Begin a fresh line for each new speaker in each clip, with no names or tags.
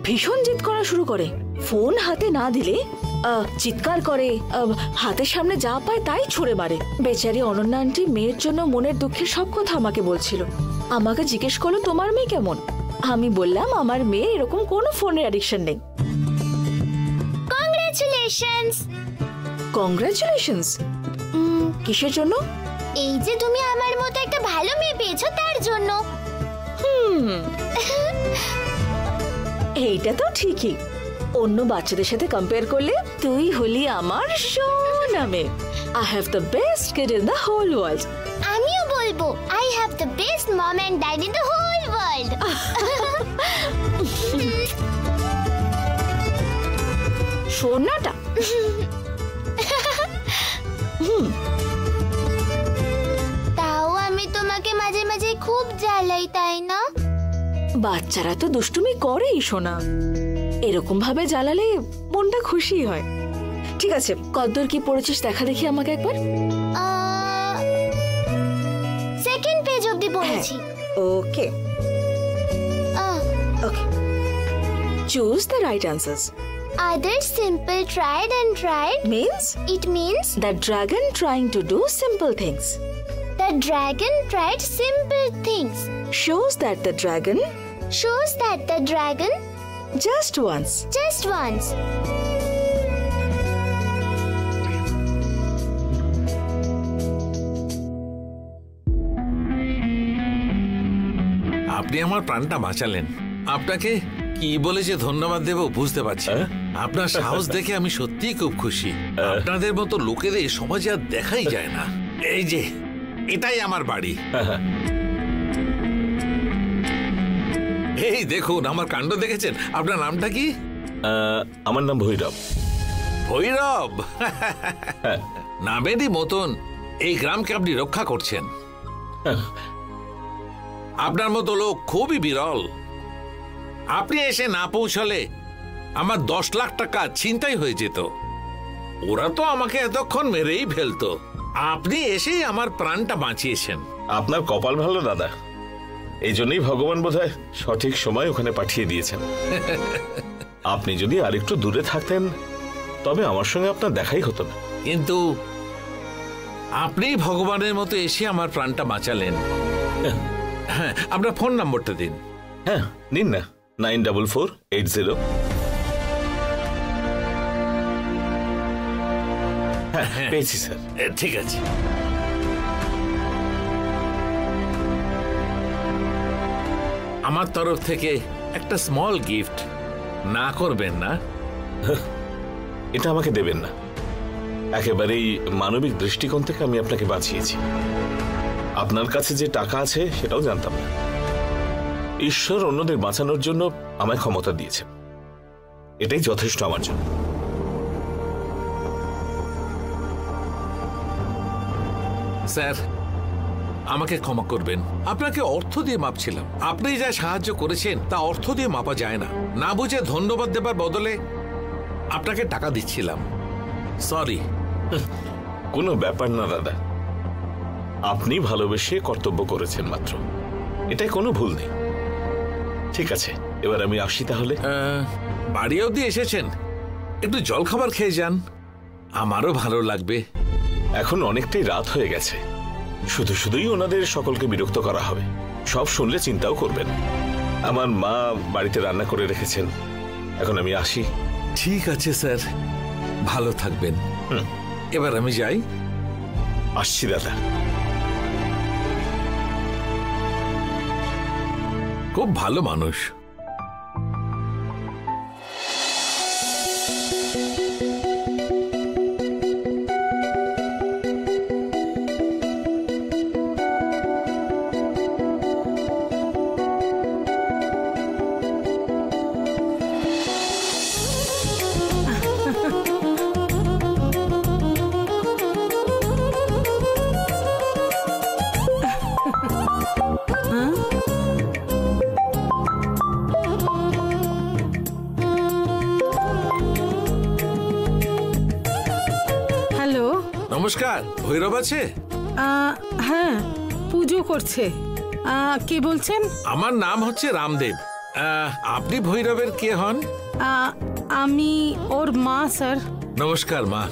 ভীষণ জিদ করা শুরু করে। ফোন হাতে না দিলে চিৎকার করে, হাতের সামনে যা পায় তাই ছুঁড়ে মারে। বেচারি অনন্যা আন্টি মেয়ের জন্য মনের দুঃখের সব কথা আমাকে বলছিল। আমাকে জিজ্ঞেস করলো তোমার মেয়ে কেমন। আমি বললাম আমার মেয়ে এরকম কোনো ফোনের অ্যাডিকশন নেই।
কংগ্রাচুলেশনস।
কংগ্রাচুলেশনস? কিসের জন্য?
এই যে তুমি আমার মতো একটা ভালো মেয়ে পেয়েছো তার জন্য।
এইটা তো ঠিকই, অন্য বাচ্চাদের সাথে কম্পেয়ার করলে তুই হলি আমার সোনা মেয়ে। I have the best kid in the whole world.
আমিও বলবো I have the best mom and dad in the whole world.
সোনাটা।
তাও আমি তোমাকে মাঝে মাঝে খুব জ্বালাই, তাই না?
বাচ্চারা তো দুষ্টুমি করেই সোনা, এরকম ভাবে জ্বালালে মনটা খুশি হয়। ঠিক আছে, কতদূর কি পড়েছিস দেখা দেখি আমাকে একবার।
সেকেন্ড পেজ অবধি পড়েছি।
Okay okay, choose the right answers.
Others simple tried and tried
means
it means
the dragon trying to do simple things.
The dragon tried simple things.
Shows that the dragon just once.
আপনি আমার প্রাণটা বাঁচালেন। আপনাকে কি বলে যে ধন্যবাদ দেব বুঝতে পারছি। আপনার সাহস দেখে আমি সত্যিই খুব খুশি। আপনাদের মতো লোকেদের সমাজে আর দেখাই যায় না। এই যে এটাই আমার বাড়ি। এই দেখুন আমার কাণ্ড দেখেছেন। আপনার নামটা কি?
আমার নাম ভৈরব।
ভৈরব? নামেরই মতন এই গ্রামকে আপনি রক্ষা করছেন। আপনার মতো লোক খুবই বিরল। আপনি এসে না পৌঁছালে আমার 10 লাখ টাকা ছিনতাই হয়ে যেত। ওরা তো আমাকে এতক্ষণ মেরেই ফেলতো। আপনি এসেই আমার প্রাণটা বাঁচিয়েছেন।
আপনার কপাল ভালো দাদা, এই জন্যই ভগবান বোধহয় সঠিক সময় ওখানে পাঠিয়ে দিয়েছেন। আপনি যদি আরেকটু দূরে থাকতেন তবে আমার সঙ্গে আপনার দেখাই হতো না।
কিন্তু আপনি ভগবানের মতো এসে আমার প্রাণটা বাঁচালেন। হ্যাঁ, আপনার ফোন নম্বরটা দিন।
হ্যাঁ নিন না, 944880। হ্যাঁ পেয়েছি স্যার।
ঠিক আছে। আমার তরফ থেকে একটা স্মল গিফট। না করবেন না?
এটা আমাকে দেবেন না। একেবারেই মানবিক দৃষ্টিকোণ থেকে আমি আপনাকে বাঁচিয়েছি। আপনার কাছে যে টাকা আছে সেটাও জানতাম না। ঈশ্বর অন্যদের বাঁচানোর জন্য আমায় ক্ষমতা দিয়েছেন, এটাই যথেষ্ট আমার জন্য।
স্যার আমাকে ক্ষমা করবেন। আপনাকে অর্থ দিয়ে মাপছিলাম। আপনি যা সাহায্য করেছেন তা অর্থ দিয়ে মাপা যায় না। না বুঝে ধন্যবাদ দেবার বদলে আপনাকে টাকা দিচ্ছিলাম। সরি।
কোনো ব্যাপার না দাদা, আপনি ভালোবেসে কর্তব্য করেছেন মাত্র, এটাই কোনো ভুল নেই। ঠিক আছে, এবার আমি আসি তাহলে।
বাড়ি অবধি এসেছেন, একটু জল খাবার খেয়ে যান, আমারও ভালো লাগবে।
এখন অনেকটাই রাত হয়ে গেছে, শুধু শুধুই ওনাদের সকলকে বিরক্ত করা হবে। সব শুনলে চিন্তাও করবেন। আমার মা বাড়িতে রান্না করে রেখেছেন, এখন আমি আসি।
ঠিক আছে স্যার, ভালো থাকবেন। এবার আমি যাই।
আসছি দাদা।
খুব ভালো মানুষ। নমস্কার, ভৈরব আছে?
হ্যাঁ, পুজো করছে। কে বলছেন?
আমার নাম হচ্ছে রামদেব। আপনি ভৈরবের কে হন?
আমি ওর মা স্যার।
নমস্কার মা।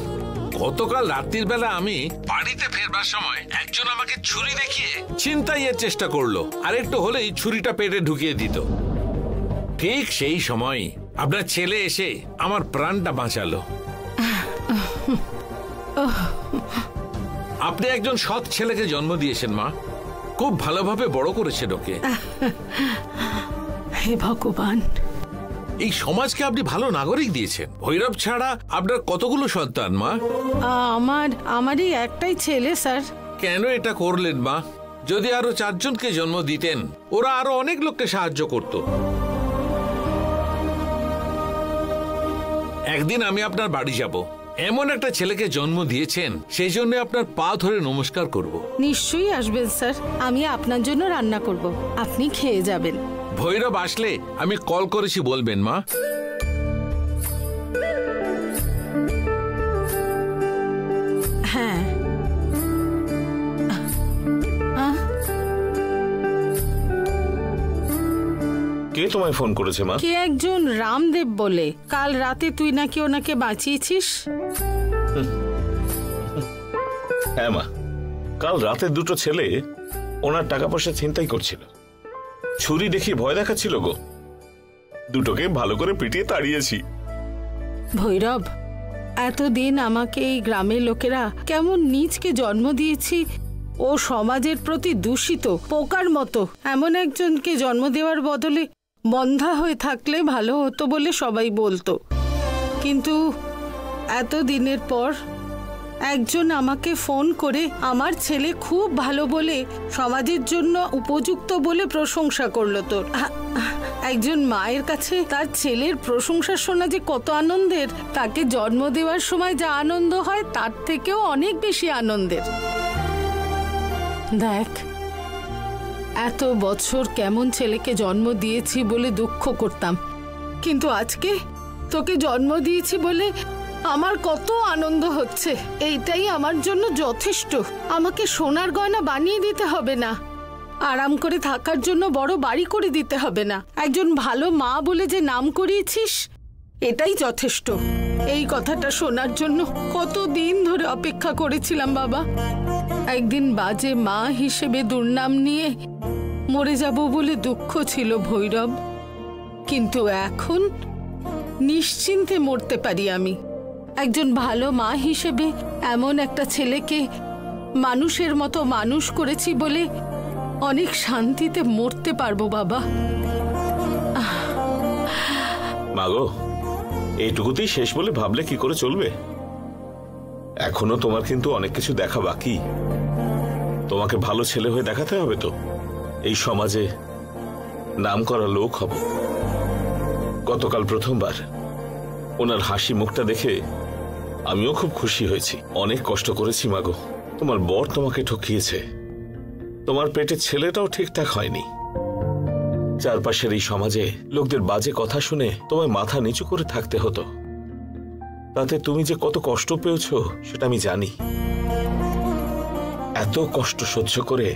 গতকাল রাত্রির বেলা আমি বাড়িতে ফেরবার সময় একজন আমাকে ছুরি দেখিয়ে ছিনতাইয়ের চেষ্টা করলো, আর একটু হলেই ছুরিটা পেটে ঢুকিয়ে দিত। ঠিক সেই সময় আপনার ছেলে এসে আমার প্রাণটা বাঁচালো। আপনি একজন সৎ ছেলেকে জন্ম দিয়েছেন মা, খুব ভালোভাবে বড় করেছেন ওকে।
হে ভগবান,
এই সমাজকে আপনি ভালো নাগরিক দিয়েছেন। ভৈরব ছাড়া আপনার কতগুলো সন্তান মা?
আমারই একটাই ছেলে স্যার।
কেন এটা করলেন মা? যদি আরো 4 জনকে জন্ম দিতেন, ওরা আরো অনেক লোককে সাহায্য করত। একদিন আমি আপনার বাড়ি যাব। এমন একটা ছেলেকে জন্ম দিয়েছেন, সেই জন্য আপনার পা ধরে নমস্কার করব।
নিশ্চয়ই আসবেন স্যার, আমি আপনার জন্য রান্না করব, আপনি খেয়ে যাবেন।
ভৈরব আসলে আমি কল করেছি বলবেন মা।
হ্যাঁ।
কে তোমায় ফোন করেছে মা?
কে একজন রামদেব বলে। কাল রাতে তুই নাকি ওনাকে বাঁচিয়েছিস।
হ্যাঁ মা, কাল রাতে 2টো ছেলে ওনার টাকা পয়সা ছিনতাই করছিল, ছুরি দেখিয়ে ভয় দেখাচ্ছিল গো। 2টোকে ভালো করে পিটিয়ে তাড়িয়েছি।
ভৈরব, এতদিন আমাকে এই গ্রামের লোকেরা কেমন নীচকে জন্ম দিয়েছি, ও সমাজের প্রতি দূষিত পোকার মতো এমন একজনকে জন্ম দেওয়ার বদলে বন্ধা হয়ে থাকলে ভালো হতো বলে সবাই বলতো। কিন্তু এতদিনের পর একজন আমাকে ফোন করে আমার ছেলে খুব ভালো বলে, সমাজের জন্য উপযুক্ত বলে প্রশংসা করলো তোর। একজন মায়ের কাছে তার ছেলের প্রশংসা শোনা যে কত আনন্দের, তাকে জন্ম দেওয়ার সময় যা আনন্দ হয় তার থেকেও অনেক বেশি আনন্দের। দেখ, এত বছর কেমন ছেলেকে জন্ম দিয়েছি বলে দুঃখ করতাম, কিন্তু আজকে তোকে জন্ম দিয়েছি বলে আমার কত আনন্দ হচ্ছে। এইটাই আমার জন্য যথেষ্ট। আমাকে সোনার গয়না বানিয়ে দিতে হবে না, আরাম করে থাকার জন্য বড় বাড়ি করে দিতে হবে না। একজন ভালো মা বলে যে নাম করিয়েছিস, এটাই যথেষ্ট। এই কথাটা শোনার জন্য কতদিন ধরে অপেক্ষা করেছিলাম বাবা। একদিন বাজে মা হিসেবে দুর্নাম নিয়ে মরে যাব বলে দুঃখ ছিল ভৈরব, কিন্তু এখন নিশ্চিন্তে মরতে পারি আমি। একজন ভালো মা হিসেবে এমন একটা ছেলেকে মানুষের মতো মানুষ করেছি বলে অনেক শান্তিতে মরতে পারবো বাবা।
মাগো, এইটুকুতেই শেষ বলে ভাবলে কি করে চলবে? এখনো তোমার কিন্তু অনেক কিছু দেখা বাকি। তোমাকে ভালো ছেলে হয়ে দেখাতে হবে তো, এই সমাজে নামকরা লোক হব। গতকাল প্রথমবার ওনার হাসি মুখটা দেখে আমিও খুব খুশি হয়েছি। অনেক কষ্ট করেছি মাগো, তোমার বর তোমাকে ঠকিয়েছে, তোমার পেটের ছেলেটাও ঠিকঠাক হয়নি। চারপাশের এই সমাজে লোকদের বাজে কথা শুনে তোমায় মাথা নিচু করে থাকতে হতো। তাতে তুমি যে কত কষ্ট পেয়েছো সেটা আমি জানি। এত কষ্ট সহ্য করে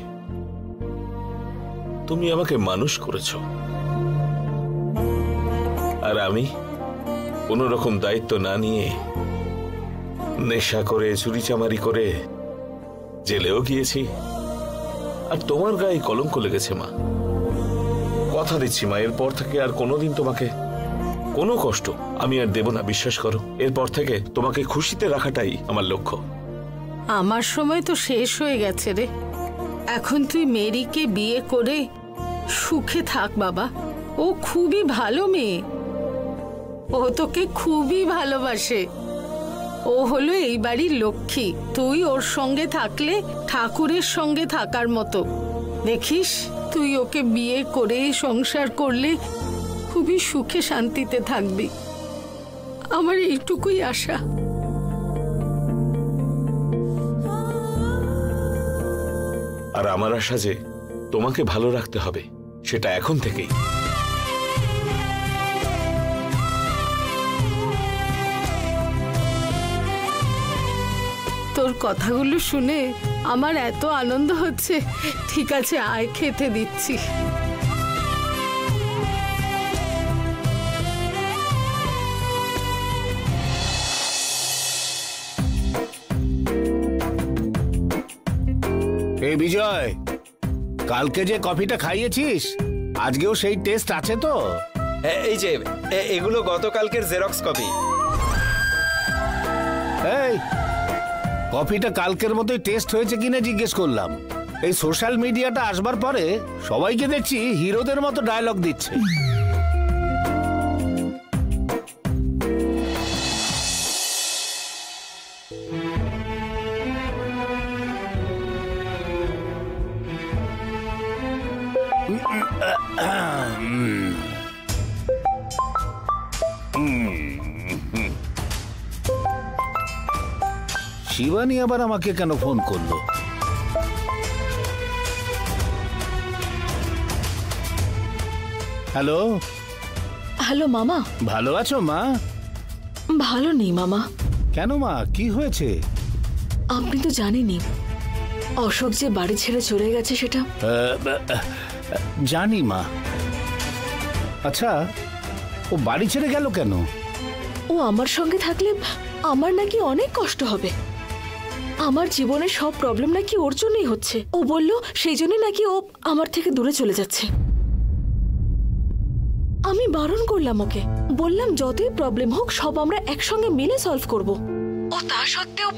তুমি আমাকে মানুষ করেছো, আর আমি কোন রকম দায়িত্ব না নিয়ে নেশা করে চুরিচামারি করে জেলেও গিয়েছি, আর তোমার গায়ে কলঙ্ক লেগেছে মা। কথা দিচ্ছি মা, এরপর থেকে আর কোনোদিন তোমাকে কোনো কষ্ট আমি আর দেব না, বিশ্বাস করো। এরপর থেকে তোমাকে খুশিতে রাখাটাই আমার লক্ষ্য।
আমার সময় তো শেষ হয়ে গেছে রে। এখন তুই মেরিকে বিয়ে করে সুখে থাক বাবা। ও খুবই ভালো মেয়ে, ও তোকে খুবই ভালোবাসে। ও হলো এই বাড়ির লক্ষ্মী। তুই ওর সঙ্গে থাকলে ঠাকুরের সঙ্গে থাকার মতো। দেখিস, তুই ওকে বিয়ে করে সংসার করলে খুবই সুখে শান্তিতে থাকবি। আমার এইটুকুই আশা।
আর আমার আশা যে তোমাকে ভালো রাখতে হবে, সেটা এখন থেকেই।
তোর কথাগুলো শুনে আমার এত আনন্দ হচ্ছে। ঠিক আছে, আয়, খেতে দিচ্ছি।
বিজয়, কালকে যে কফিটা খাইয়েছিস আজকেও সেই টেস্ট আছে তো?
এই যে এগুলো গতকালকের জেরক্স কপি।
এই কফিটা কালকের মতোই টেস্ট হয়েছে কিনা জিজ্ঞেস করলাম। এই সোশ্যাল মিডিয়াটা আসবার পরে সবাইকে দেখছি হিরোদের মতো ডায়লগ দিচ্ছে। শিবানী আবার আমাকে কেন ফোন করলো? হ্যালো
হ্যালো মামা।
ভালো আছো মা?
ভালো নেই মামা।
কেন মা, কি হয়েছে?
আপনি তো জানেনই অশোক যে বাড়ি ছেড়ে চলে গেছে সেটা।
জানি মা। আচ্ছা, ও বাড়ি ছেড়ে গেল কেন?
ও আমার সঙ্গে থাকলে আমার নাকি অনেক কষ্ট হবে। আমার জীবনের সব প্রবলেম নাকি ওর জন্যই হচ্ছে। ও বলল সেই জন্য নাকি ও আমার থেকে দূরে চলে যাচ্ছে। আমি বারণ করলাম ওকে, বললাম যতই প্রবলেম হোক সব আমরা একসঙ্গে মিলে সলভ করব। ও তা সত্ত্বেও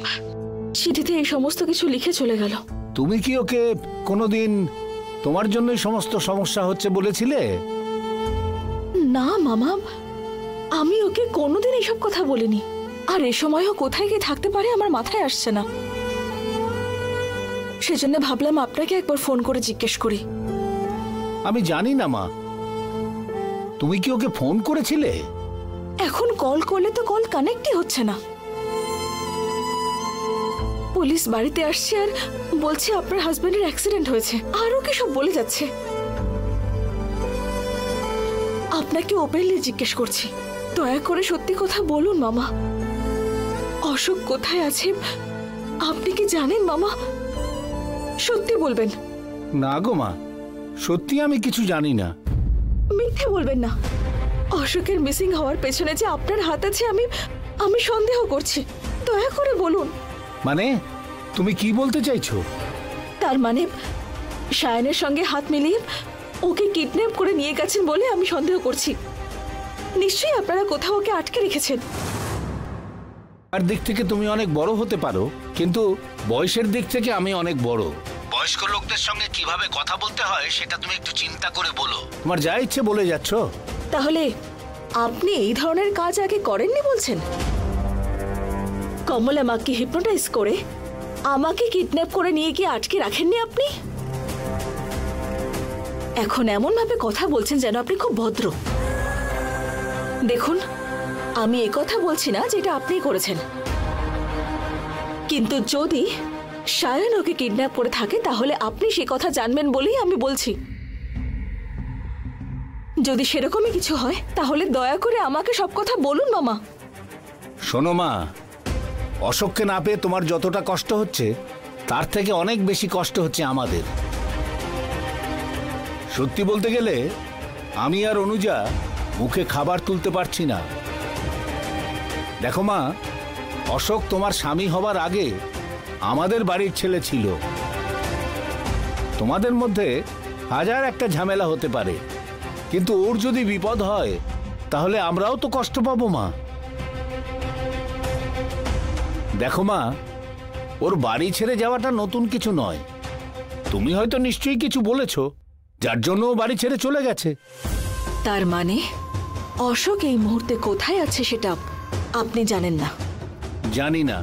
চিঠিতে এই সমস্ত কিছু লিখে চলে গেল।
তুমি কি ওকে কোনোদিন তোমার জন্যই সমস্ত সমস্যা হচ্ছে বলেছিলে?
না মামা, আমি ওকে কোনোদিন এসব কথা বলিনি। আর এ সময়ও কোথায় গিয়ে থাকতে পারে আমার মাথায় আসছে না। সেজন্য ভাবলাম আপনাকে একবার ফোন করে জিজ্ঞেস করি।
আমি জানি না মা, তুমি কি ওকে ফোন করেছিলে?
এখন কল করলে তো কল কানেক্টই হচ্ছে না। পুলিশ বাড়িতে আসছে আর বলছে আপনার হাজবেন্ডের অ্যাক্সিডেন্ট হয়েছে, আরও কি সব বলে যাচ্ছে। আপনাকে ওপেনলি জিজ্ঞেস করছি, দয়া করে সত্যি কথা বলুন মামা। অশোক কোথায় আছে আপনি কি জানেন মামা? সত্যি বলবেন।
না গো মা, সত্যি আমি কিছু জানি না।
মিথ্যে বলবেন না। অশোকের মিসিং হওয়ার পেছনে যে আপনার হাত আছে আমি সন্দেহ করছি। দয়া করে বলুন।
মানে তুমি কি বলতে চাইছো?
তার মানে সায়নের সঙ্গে হাত মিলিয়ে ওকে কিডন্যাপ করে নিয়ে গেছেন বলে আমি সন্দেহ করছি। নিশ্চয়ই আপনারা কোথাও ওকে আটকে রেখেছেন।
আর দিক থেকে তুমি অনেক বড় হতে পারো, কিন্তু বয়সের দিক থেকে আমি অনেক বড়। বয়স্ক লোকদের সঙ্গে কিভাবে কথা বলতে হয় সেটা তুমি একটু চিন্তা করে বলো। তোমার যা ইচ্ছে বলে যাচ্ছ।
তাহলে আপনি এই ধরনের কাজ আগে করেননি বলছেন? কমলা মাকে হিপনোটাইজ করে আমাকে কিডন্যাপ করে নিয়ে গিয়ে আটকে রাখেননি আপনি? এখন এমন ভাবে কথা বলছেন যেন আপনি খুব ভদ্র। দেখুন, আমি কথা বলছি না যেটা আপনি করেছেন, কিন্তু যদি সায়ন ওকে কিডন্যাপ করে থাকে তাহলে আপনি সে কথা জানবেন বলেই আমি বলছি। যদি সেরকমই কিছু হয় তাহলে দয়া করে আমাকে সব কথা বলুন মামা।
শোনো মা, অশোককে না পেয়ে তোমার যতটা কষ্ট হচ্ছে তার থেকে অনেক বেশি কষ্ট হচ্ছে আমাদের। সত্যি বলতে গেলে আমি আর অনুজা মুখে খাবার তুলতে পারছি না। দেখো মা, অশোক তোমার স্বামী হবার আগে আমাদের বাড়ির ছেলে ছিল। তোমাদের মধ্যে হাজার একটা ঝামেলা হতে পারে, কিন্তু ওর যদি বিপদ হয় তাহলে আমরাও তো কষ্ট পাবো মা। দেখো মা, ওর বাড়ি ছেড়ে যাওয়াটা নতুন কিছু নয়। তুমি হয়তো নিশ্চয়ই কিছু বলেছো যার জন্য ও বাড়ি ছেড়ে চলে গেছে।
তার মানে অশোক এই মুহূর্তে কোথায় আছে সেটা আপনি জানেন না?
জানি না।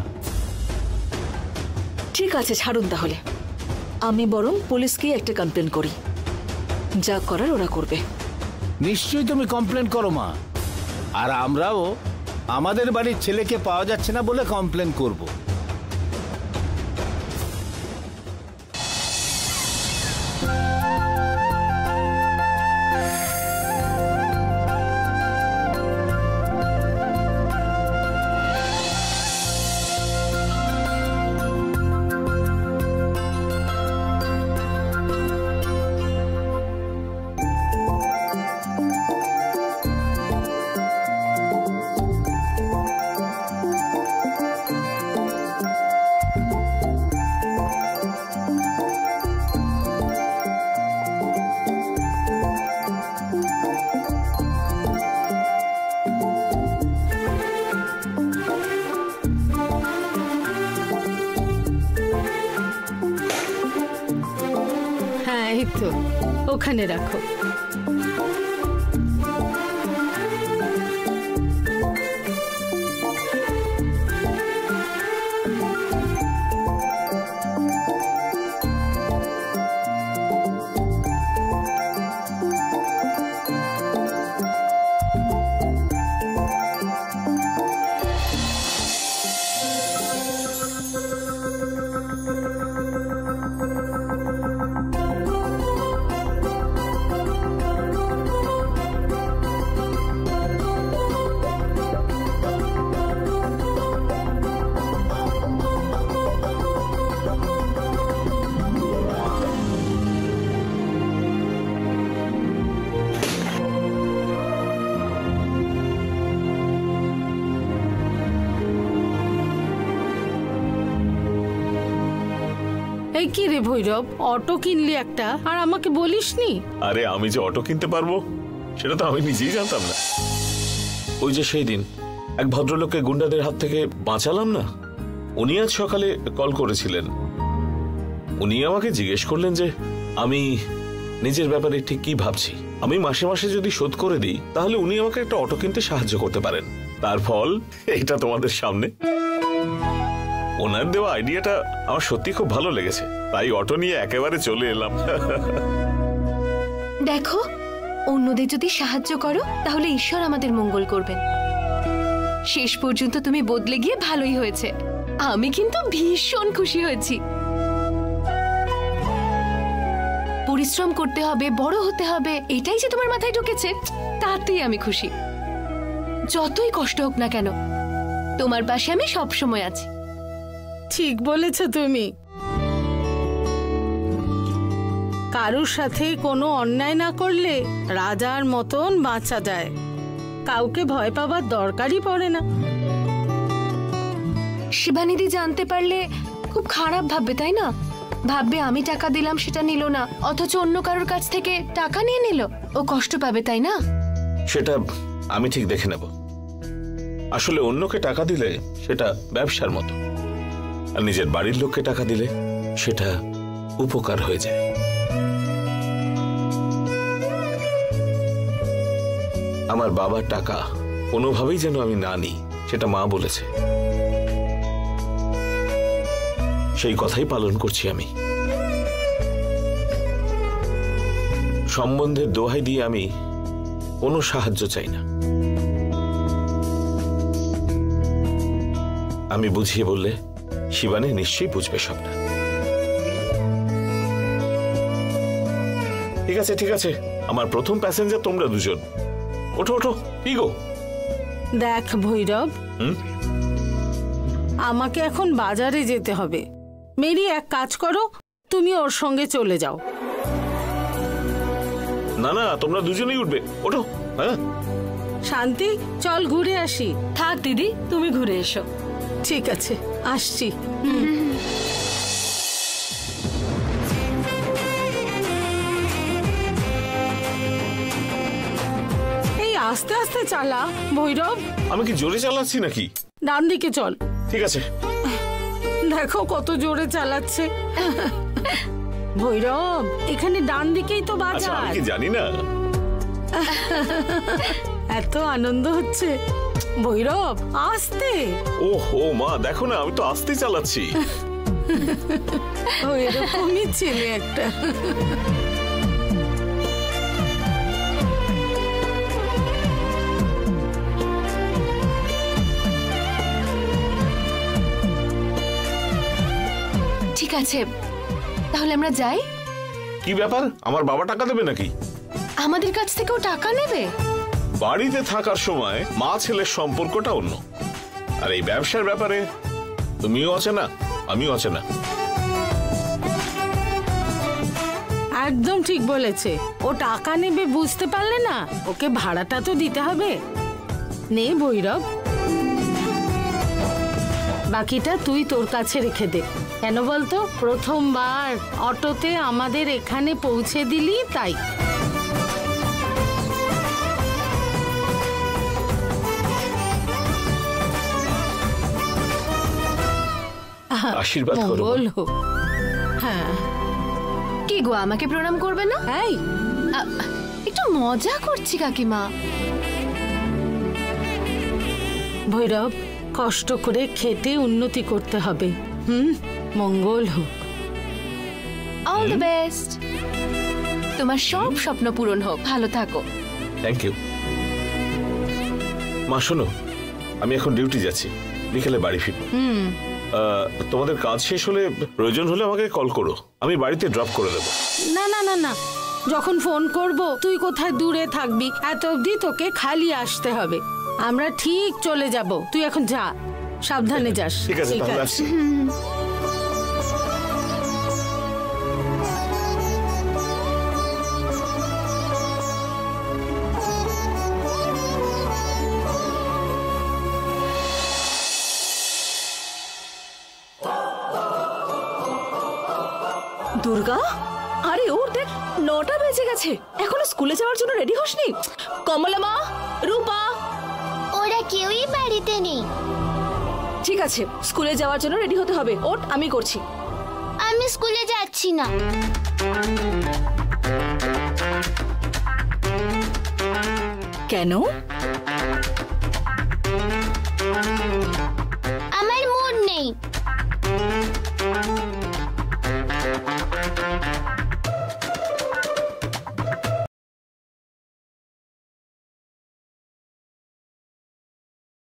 ঠিক আছে, ছাড়ুন তাহলে। আমি বরং পুলিশকে একটা কমপ্লেন করি, যা করার ওরা করবে।
নিশ্চয়ই তুমি কমপ্লেন করো মা, আর আমরাও আমাদের বাড়ির ছেলেকে পাওয়া যাচ্ছে না বলে কমপ্লেন করব।
তো ওখানে রাখো। এই কি রে ভৈরব, অটো কিনলি একটা আর আমাকে বলিসনি?
আরে আমি যে অটো কিনতে পারবো সেটা তো আমি নিজেই জানতাম না। ওই যে সেই দিন এক ভদ্রলোককে গুন্ডাদের হাত থেকে বাঁচালাম না, উনি আজ সকালে কল করেছিলেন। উনি আমাকে জিজ্ঞেস করলেন যে আমি নিজের ব্যাপারে ঠিক কি ভাবছি। আমি মাসে মাসে যদি শোধ করে দিই তাহলে উনি আমাকে একটা অটো কিনতে সাহায্য করতে পারেন। তার ফল এটা তোমাদের সামনে। ওনার দেওয়া আইডিয়াটা আমার সত্যি খুব ভালো লেগেছে, তাই অটো নিয়ে একেবারে চলে এলাম।
দেখো, অন্যদের যদি সাহায্য করো তাহলে ঈশ্বর আমাদের মঙ্গল করবেন। শেষ পর্যন্ত তুমি বদলে গিয়ে ভালোই হয়েছে। আমি কিন্তু ভীষণ খুশি হয়েছি। পরিশ্রম করতে হবে, বড় হতে হবে, এটাই যে তোমার মাথায় ঢুকেছে তাতেই আমি খুশি। যতই কষ্ট হোক না কেন, তোমার পাশে আমি সব সময় আছি।
ঠিক বলেছ তুমি। কারোর সাথে কোনো অন্যায় না করলে রাজার মতন বাঁচা যায়। কাউকে ভয় পাবার দরকারই পড়ে না।
শিবানিদি জানতে পারলে খুব খারাপ ভাববে, তাই না? ভাববে আমি টাকা দিলাম সেটা নিল না, অথচ অন্য কারোর কাছ থেকে টাকা নিয়ে নিল। ও কষ্ট পাবে, তাই না?
সেটা আমি ঠিক দেখে নেব। আসলে অন্যকে টাকা দিলে সেটা ব্যবসার মতো, আর নিজের বাড়ির লোককে টাকা দিলে সেটা উপকার হয়ে যায়। আমার বাবার টাকা কোনোভাবেই যেন আমি না নিই, সেটা মা বলেছে। সেই কথাই পালন করছি আমি। সম্বন্ধের দোহাই দিয়ে আমি কোনো সাহায্য চাই না। আমি বুঝিয়ে বললে শিবানী নিশ্চয়ই বুঝবে সবটা। ঠিক আছে ঠিক আছে, আমার প্রথম প্যাসেঞ্জার তোমরা দুজন। ওঠো ওঠো। কি গো?
দেখ ভৈরব, আমাকে এখন বাজারে যেতে হবে। মেরি, এক কাজ করো, তুমি ওর সঙ্গে চলে যাও।
না না, তোমরা দুজনেই উঠবে। ওঠো। হ্যাঁ
শান্তি, চল ঘুরে আসি।
থাক দিদি, তুমি ঘুরে এসো।
ঠিক আছে, আসছি। এই আস্তে আস্তে চালা ভৈরব।
আমি কি জোরে চালাচ্ছি নাকি?
ডান দিকে চল।
ঠিক আছে।
দেখো কত জোরে চালাচ্ছে। ভৈরব, এখানে ডান দিকেই তো
আচ্ছা,
বাজার।
আমি কি জানি না?
এত আনন্দ হচ্ছে। ভৈরব, আস্তে।
ওহো মা, দেখো না, আমি তো আস্তেই চালাচ্ছি।
ও এরকমই ছেলে একটা।
ঠিক আছে, তাহলে আমরা যাই।
কি ব্যাপার, আমার বাবা টাকা দেবে নাকি?
আমাদের কাছ থেকেও টাকা নেবে?
বাড়িতে থাকার সময় মা ছেলের সম্পর্কটা অন্য, আর এই ব্যবসার ব্যাপারে তুমিও অচেনা, আমিও অচেনা।
একদম ঠিক বলেছে। ও টাকা নেবে বুঝতে পারলে না, ওকে ভাড়াটা তো দিতে হবে। নে ভৈরব, বাকিটা তুই তোর কাছে রেখে দে। কেন বলতো, প্রথমবার অটোতে আমাদের এখানে পৌঁছে দিলি তাই।
আশীর্বাদ করো।
বলো। হ্যাঁ।
কি কি গো আমাকে প্রণাম করবে না?
এই
একটু মজা করছি কাকিমা।
ভৈরব, কষ্ট করে খেটে উন্নতি করতে হবে। মঙ্গল হোক।
All the best. তোমার সব স্বপ্ন পূরণ হোক, ভালো থাকো।
Thank you. মা শোনো, আমি এখন ডিউটি যাচ্ছি, বিকেলে বাড়ি ফিরবো। তোমাদের কাজ শেষ হলে প্রয়োজন হলে আমাকে কল করো, আমি বাড়িতে ড্রপ করে দেবো।
না না না না, যখন ফোন করব তুই কোথায় দূরে থাকবি, এত অবধি তোকে খালি আসতে হবে। আমরা ঠিক চলে যাব, তুই এখন যা, সাবধানে যাস।
ঠিক আছে, তাহলে আসছি।
দুর্গা, আরে ওর দেখ 9টা বেজে গেছে, এখনো স্কুলে যাওয়ার জন্য রেডি হসনি? কমলা মা, রূপা,
ওরা কেউই বাড়িতে নেই।
ঠিক আছে, স্কুলে যাওয়ার জন্য রেডি হতে হবে। ওঠ, আমি করছি।
আমি স্কুলে যাচ্ছি না।
কেন?